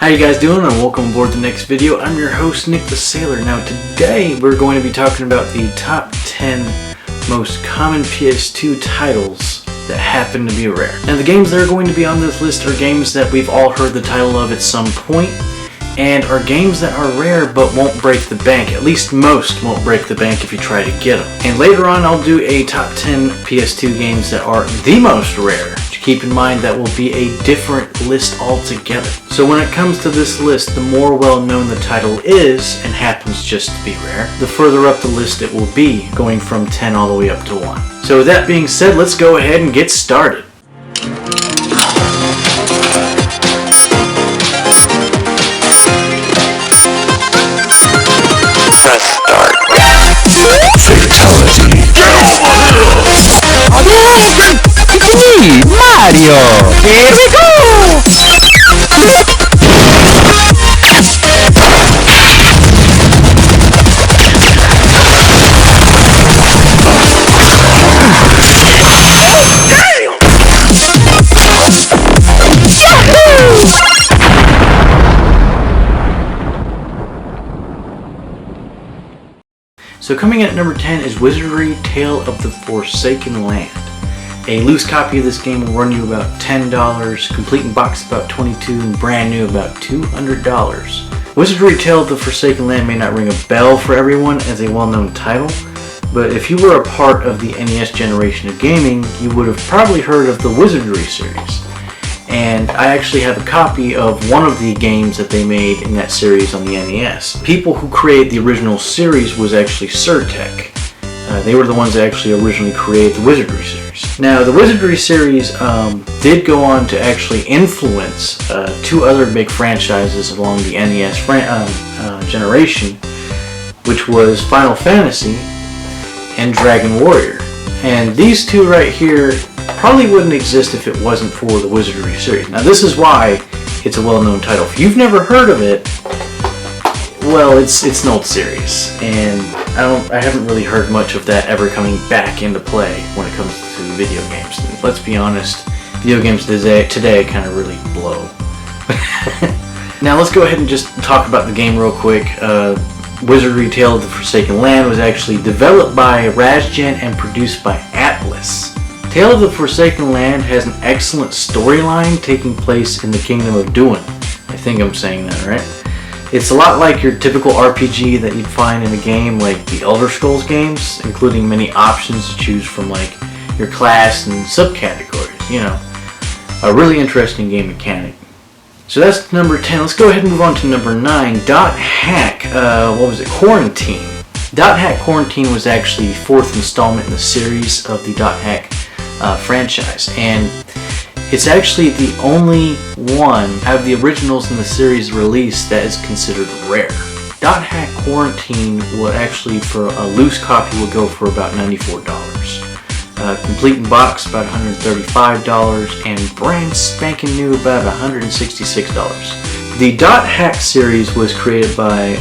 How you guys doing, and welcome aboard the next video. I'm your host, Nick the Sailor. Now today we're going to be talking about the top 10 most common PS2 titles that happen to be rare. Now the games that are going to be on this list are games that we've all heard the title of at some point, and are games that are rare but won't break the bank. At least most won't break the bank if you try to get them. And later on I'll do a top 10 PS2 games that are the most rare. Keep in mind that will be a different list altogether. So when it comes to this list, the more well-known the title is, and happens just to be rare, the further up the list it will be, going from 10 all the way up to 1. So with that being said, let's go ahead and get started. Press start. Fatality. Get over here! Hadouken! Mario! Here we go! So coming in at number 10 is Wizardry Tale of the Forsaken Land. A loose copy of this game will run you about $10, complete in box about $22, and brand new about $200. Wizardry Tale of the Forsaken Land may not ring a bell for everyone as a well-known title, but if you were a part of the NES generation of gaming, you would have probably heard of the Wizardry series. And I actually have a copy of one of the games that they made in that series on the NES. People who created the original series was actually Surtech. They were the ones that actually originally created the Wizardry series. Now, the Wizardry series did go on to actually influence two other big franchises along the NES generation, which was Final Fantasy and Dragon Warrior. And these two right here probably wouldn't exist if it wasn't for the Wizardry series. Now, this is why it's a well-known title. If you've never heard of it, well, it's an old series, and I haven't really heard much of that ever coming back into play when it comes to video games. And let's be honest, video games today kind of really blow. Now let's go ahead and just talk about the game real quick. Wizardry Tale of the Forsaken Land was actually developed by Razgen and produced by Atlas. Tale of the Forsaken Land has an excellent storyline taking place in the Kingdom of Duin. I think I'm saying that right. It's a lot like your typical RPG that you'd find in a game like the Elder Scrolls games, including many options to choose from, like your class and subcategories, you know. A really interesting game mechanic. So that's number 10. Let's go ahead and move on to number 9, Dot Hack, Quarantine. Dot Hack Quarantine was actually the fourth installment in the series of the Dot Hack franchise, and it's actually the only one out of the originals in the series released that is considered rare. Dot Hack Quarantine would actually, for a loose copy, will go for about $94. Complete in box about $135, and brand spanking new about $166. The Dot Hack series was created by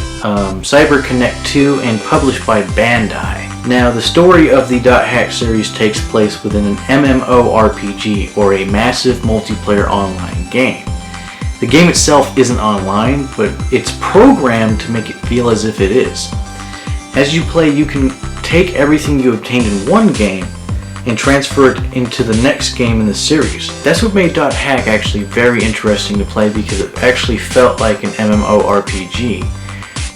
CyberConnect 2 and published by Bandai. Now, the story of the Dot Hack series takes place within an MMORPG, or a massive multiplayer online game. The game itself isn't online, but it's programmed to make it feel as if it is. As you play, you can take everything you obtained in one game and transfer it into the next game in the series. That's what made Dot Hack actually very interesting to play, because it actually felt like an MMORPG.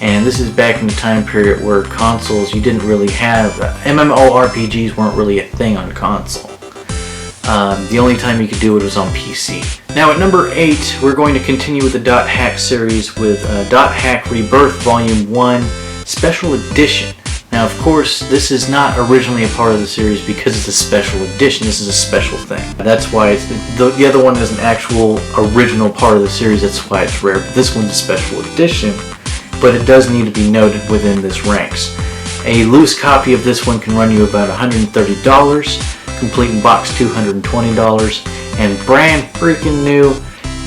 And this is back in the time period where consoles, you didn't really have, MMORPGs weren't really a thing on console. The only time you could do it was on PC. Now at number 8, we're going to continue with the Dot Hack series with Dot Hack Rebirth Volume 1 Special Edition. Now, of course, this is not originally a part of the series because it's a special edition. This is a special thing. That's why it's, the other one is an actual original part of the series. That's why it's rare. But this one's a special edition. But it does need to be noted within this ranks. A loose copy of this one can run you about $130, complete in box $220, and brand freaking new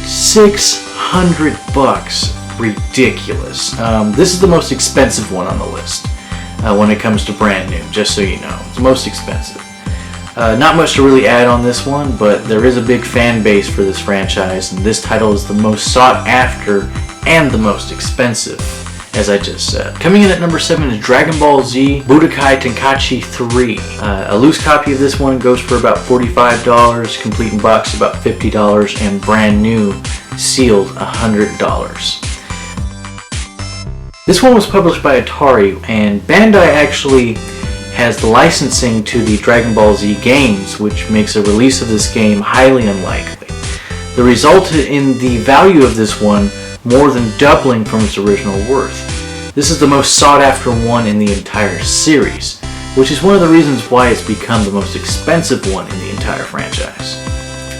$600. Ridiculous. This is the most expensive one on the list when it comes to brand new, just so you know. It's the most expensive. Not much to really add on this one, but there is a big fan base for this franchise, and this title is the most sought after and the most expensive, as I just said. Coming in at number 7 is Dragon Ball Z Budokai Tenkaichi 3. A loose copy of this one goes for about $45, complete in box about $50, and brand new, sealed, $100. This one was published by Atari, and Bandai actually has the licensing to the Dragon Ball Z games, which makes a release of this game highly unlikely. The result in the value of this one more than doubling from its original worth. This is the most sought after one in the entire series, which is one of the reasons why it's become the most expensive one in the entire franchise.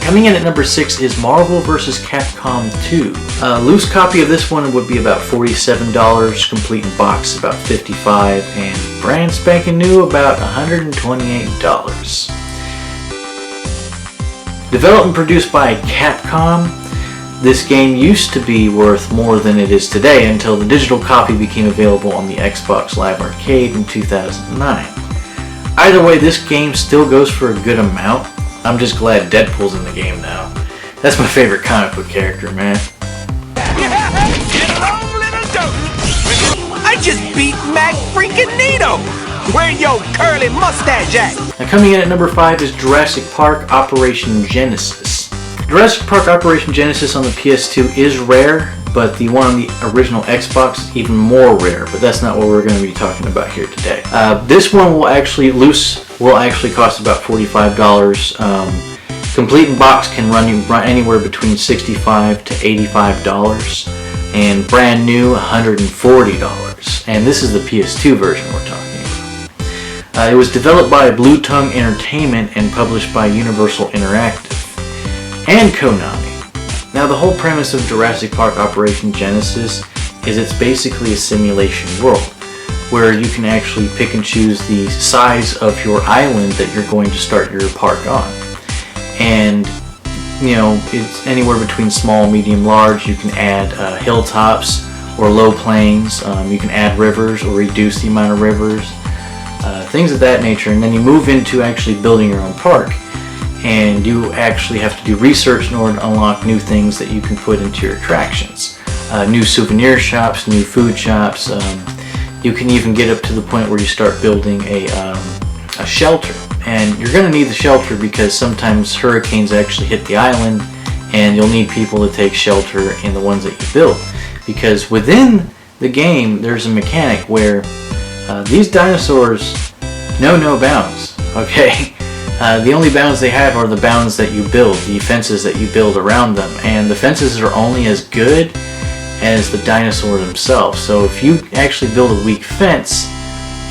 Coming in at number 6 is Marvel vs. Capcom 2. A loose copy of this one would be about $47, complete in box about $55, and brand spanking new about $128. Developed and produced by Capcom, this game used to be worth more than it is today until the digital copy became available on the Xbox Live Arcade in 2009. Either way, this game still goes for a good amount. I'm just glad Deadpool's in the game now. That's my favorite comic book character, man. Get along, little dope. I just beat Mac freaking Nito. Where your curly mustache at? Now coming in at number 5 is Jurassic Park Operation Genesis. Jurassic Park Operation Genesis on the PS2 is rare, but the one on the original Xbox is even more rare, but that's not what we're going to be talking about here today. This one will actually cost about $45. Complete in box can run anywhere between $65 to $85, and brand new $140. And this is the PS2 version we're talking about. It was developed by Blue Tongue Entertainment and published by Universal Interactive and Konami. Now, the whole premise of Jurassic Park Operation Genesis is it's basically a simulation world where you can actually pick and choose the size of your island that you're going to start your park on. And, you know, it's anywhere between small, medium, large. You can add hilltops or low plains. You can add rivers or reduce the amount of rivers, things of that nature. And then you move into actually building your own park. And you actually have to do research in order to unlock new things that you can put into your attractions. New souvenir shops, new food shops. You can even get up to the point where you start building a shelter. And you're going to need the shelter because sometimes hurricanes actually hit the island and you'll need people to take shelter in the ones that you build. Because within the game there's a mechanic where these dinosaurs know no bounds, okay? The only bounds they have are the bounds that you build, the fences that you build around them, and the fences are only as good as the dinosaur themselves. So if you actually build a weak fence,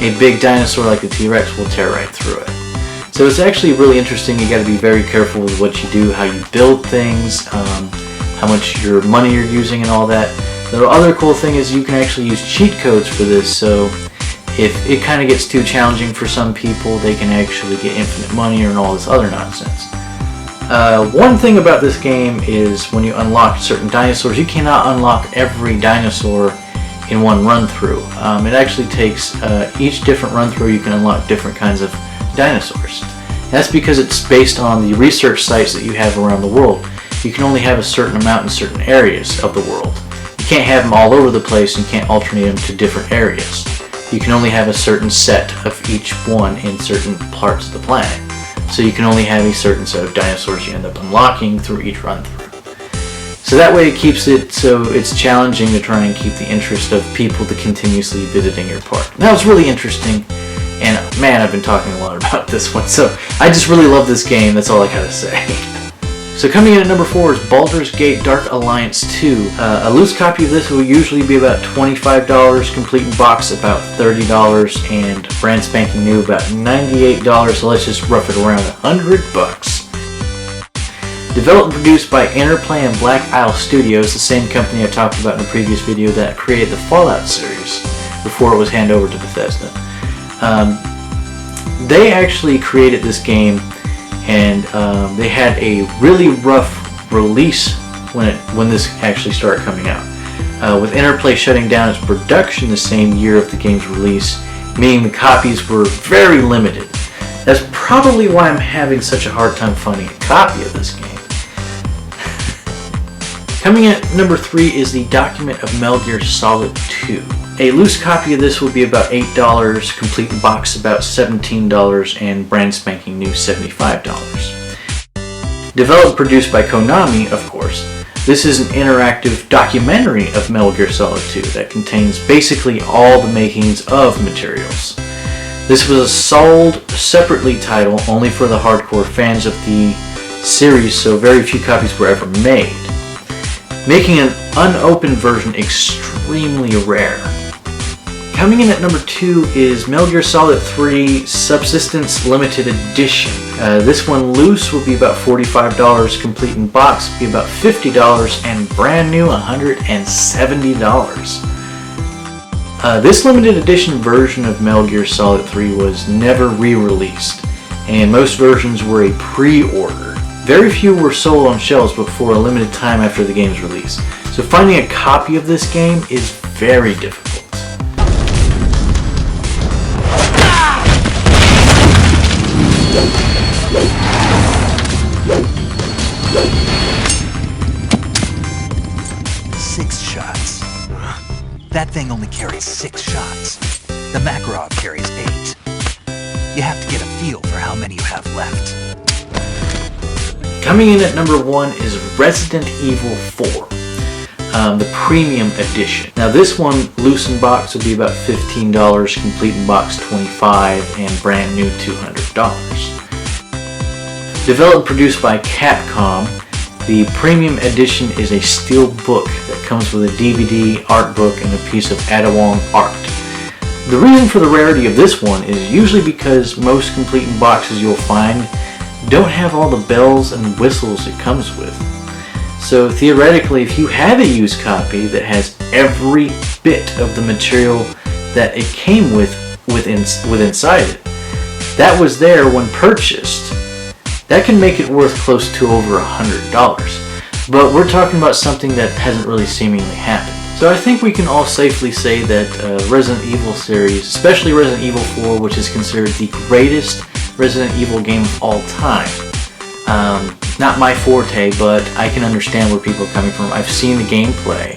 a big dinosaur like the T-Rex will tear right through it. So it's actually really interesting. You got to be very careful with what you do, how you build things, how much your money you're using and all that. The other cool thing is you can actually use cheat codes for this, so if it kind of gets too challenging for some people, they can actually get infinite money and all this other nonsense. One thing about this game is when you unlock certain dinosaurs, you cannot unlock every dinosaur in one run-through. It actually takes each different run-through you can unlock different kinds of dinosaurs. That's because it's based on the research sites that you have around the world. You can only have a certain amount in certain areas of the world. You can't have them all over the place and you can't alternate them to different areas. You can only have a certain set of each one in certain parts of the planet. So you can only have a certain set of dinosaurs you end up unlocking through each run-through. So that way it keeps it so it's challenging to try and keep the interest of people to continuously visiting your park. Now it's really interesting, and man, I've been talking a lot about this one, so I just really love this game, that's all I gotta say. So coming in at number 4 is Baldur's Gate Dark Alliance 2. A loose copy of this will usually be about $25, complete in box about $30, and brand spanking new about $98, so let's just rough it around $100. Developed and produced by Interplay and Black Isle Studios, the same company I talked about in a previous video that created the Fallout series before it was handed over to Bethesda. They actually created this game, and they had a really rough release when this actually started coming out. With Interplay shutting down its production the same year of the game's release, meaning the copies were very limited. That's probably why I'm having such a hard time finding a copy of this game. Coming at number 3 is the Document of Metal Gear Solid 2. A loose copy of this will be about $8, complete in box about $17, and brand spanking new $75. Developed and produced by Konami, of course, this is an interactive documentary of Metal Gear Solid 2 that contains basically all the makings of materials. This was a sold separately title only for the hardcore fans of the series, so very few copies were ever made, making an unopened version extremely rare. Coming in at number 2 is Metal Gear Solid 3 Subsistence Limited Edition. This one loose will be about $45, complete in box will be about $50, and brand new $170. This limited edition version of Metal Gear Solid 3 was never re-released, and most versions were a pre-order. Very few were sold on shelves before a limited time after the game's release, so finding a copy of this game is very difficult. That thing only carries 6 shots. The Makarov carries 8. You have to get a feel for how many you have left. Coming in at number 1 is Resident Evil 4, the Premium Edition. Now this one, loose in box, will be about $15, complete in box $25, and brand new $200. Developed and produced by Capcom, the Premium Edition is a steel book that comes with a DVD, art book, and a piece of Adawong art. The reason for the rarity of this one is usually because most complete in boxes you'll find don't have all the bells and whistles it comes with. So theoretically, if you have a used copy that has every bit of the material that it came with inside it, that was there when purchased, that can make it worth close to over $100. But we're talking about something that hasn't really seemingly happened. So I think we can all safely say that Resident Evil series, especially Resident Evil 4, which is considered the greatest Resident Evil game of all time. Not my forte, but I can understand where people are coming from. I've seen the gameplay,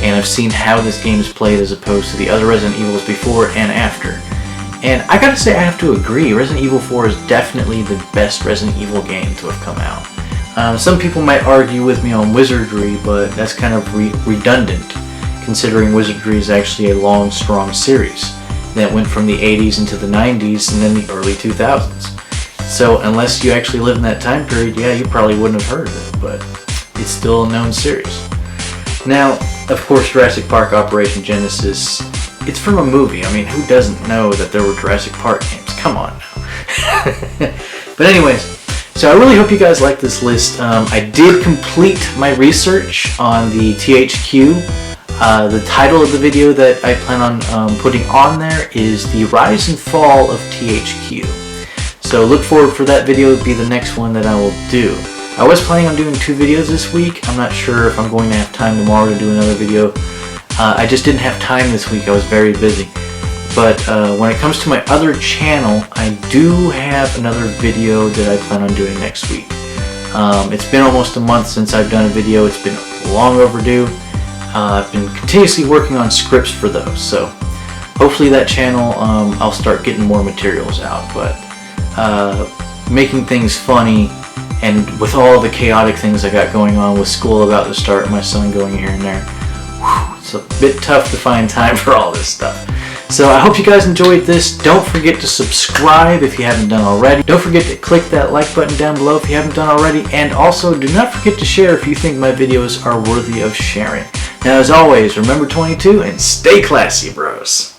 and I've seen how this game is played as opposed to the other Resident Evils before and after. And I gotta say, I have to agree, Resident Evil 4 is definitely the best Resident Evil game to have come out. Some people might argue with me on wizardry, but that's kind of redundant, considering wizardry is actually a long, strong series that went from the 80s into the 90s and then the early 2000s. So unless you actually live in that time period, yeah, you probably wouldn't have heard of it, but it's still a known series. Now, of course, Jurassic Park Operation Genesis, it's from a movie. I mean, who doesn't know that there were Jurassic Park games? Come on now. But anyways, so I really hope you guys like this list. I did complete my research on the THQ. The title of the video that I plan on putting on there is The Rise and Fall of THQ. So look forward for that video to be the next one that I will do. I was planning on doing 2 videos this week. I'm not sure if I'm going to have time tomorrow to do another video. I just didn't have time this week. I was very busy. But when it comes to my other channel, I do have another video that I plan on doing next week. It's been almost a month since I've done a video. It's been long overdue. I've been continuously working on scripts for those. So hopefully that channel, I'll start getting more materials out. But making things funny, and with all the chaotic things I got going on with school about to start, my son going here and there, it's a bit tough to find time for all this stuff. So I hope you guys enjoyed this. Don't forget to subscribe if you haven't done already. Don't forget to click that like button down below if you haven't done already. And also, do not forget to share if you think my videos are worthy of sharing. Now, as always, remember 22 and stay classy, bros.